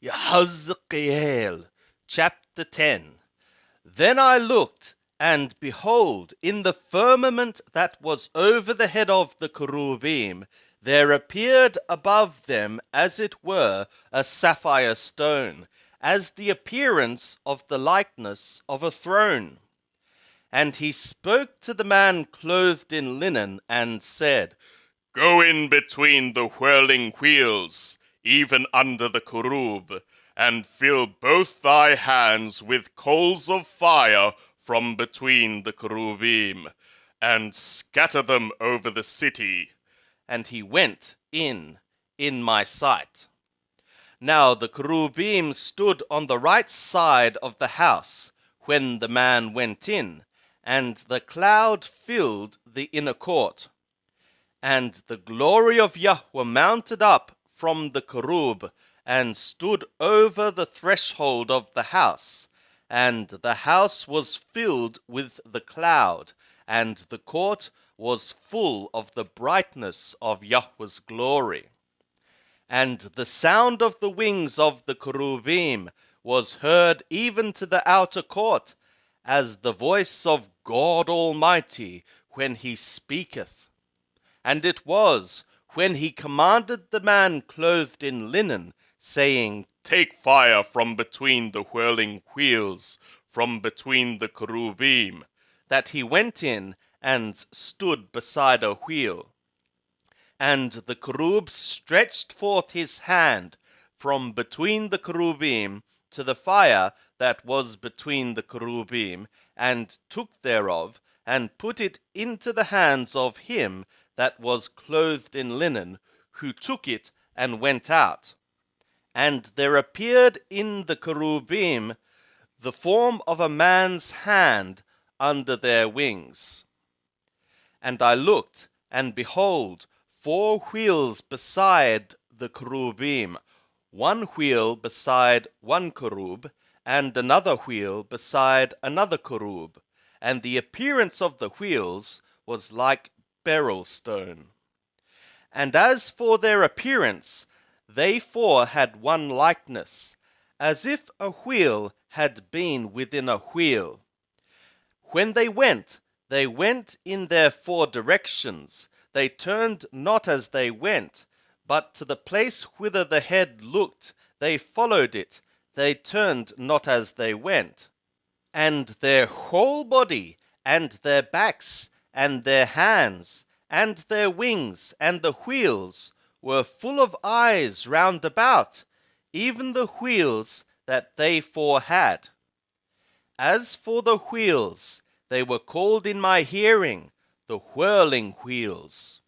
Ezekiel, chapter 10. Then I looked, and behold, in the firmament that was over the head of the cherubim, there appeared above them, as it were, a sapphire stone, as the appearance of the likeness of a throne. And he spoke to the man clothed in linen, and said, Go in between the whirling wheels, even under the cherub, and fill both thy hands with coals of fire from between the cherubim, and scatter them over the city. And he went in my sight. Now the cherubim stood on the right side of the house when the man went in, and the cloud filled the inner court. And the glory of Yahweh mounted up from the cherub, and stood over the threshold of the house. And the house was filled with the cloud, and the court was full of the brightness of Yahweh's glory. And the sound of the wings of the cherubim was heard even to the outer court, as the voice of God Almighty when he speaketh. And it was when he commanded the man clothed in linen, saying, Take fire from between the whirling wheels, from between the cherubim, that he went in and stood beside a wheel. And the cherub stretched forth his hand from between the cherubim to the fire that was between the cherubim, and took thereof, and put it into the hands of him that was clothed in linen, who took it and went out. And there appeared in the cherubim the form of a man's hand under their wings. And I looked, and behold, 4 wheels beside the cherubim, 1 wheel beside one cherub, and another wheel beside another cherub, and the appearance of the wheels was like beryl stone. And as for their appearance, they 4 had one likeness, as if a wheel had been within a wheel. When they went in their 4 directions. They turned not as they went, but to the place whither the head looked, they followed it. They turned not as they went. And their whole body, and their backs, and their hands, and their wings, and the wheels, were full of eyes round about, even the wheels that they 4 had. As for the wheels, they were called in my hearing the whirling wheels.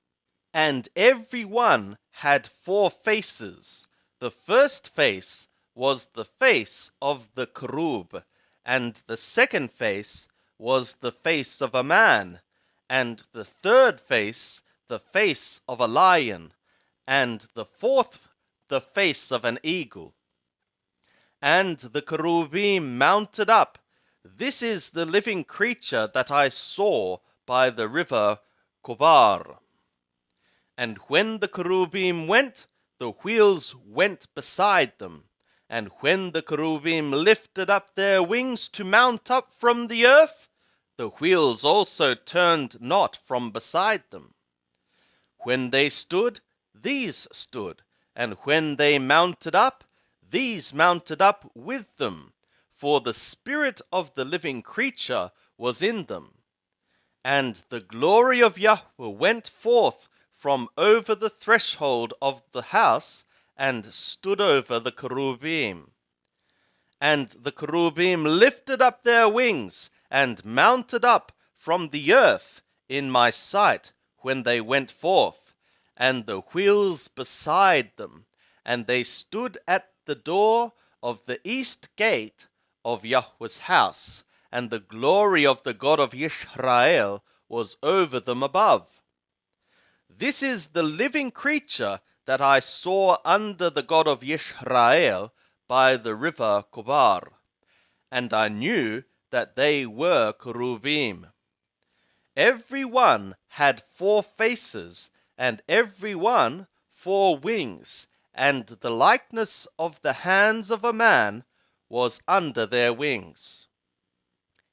And every one had 4 faces. The first face was the face of the cherub, and the second face was the face of a man, and the third face the face of a lion, and the fourth the face of an eagle. And the cherubim mounted up. This is the living creature that I saw by the river Kobar. And when the cherubim went, the wheels went beside them. And when the cherubim lifted up their wings to mount up from the earth, the wheels also turned not from beside them. When they stood, these stood, and when they mounted up, these mounted up with them, for the spirit of the living creature was in them. And the glory of Yahweh went forth from over the threshold of the house, and stood over the cherubim. And the cherubim lifted up their wings, and mounted up from the earth in my sight when they went forth, and the wheels beside them, and they stood at the door of the east gate of Yahweh's house, and the glory of the God of Israel was over them above. This is the living creature that I saw under the God of Israel by the river Kobar, and I knew that they were cherubim. Every one had 4 faces, and every one 4 wings, and the likeness of the hands of a man was under their wings.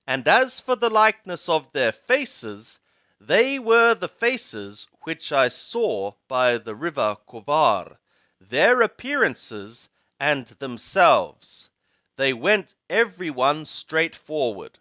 And as for the likeness of their faces, they were the faces which I saw by the river Kobar, their appearances and themselves. They went every one straight forward.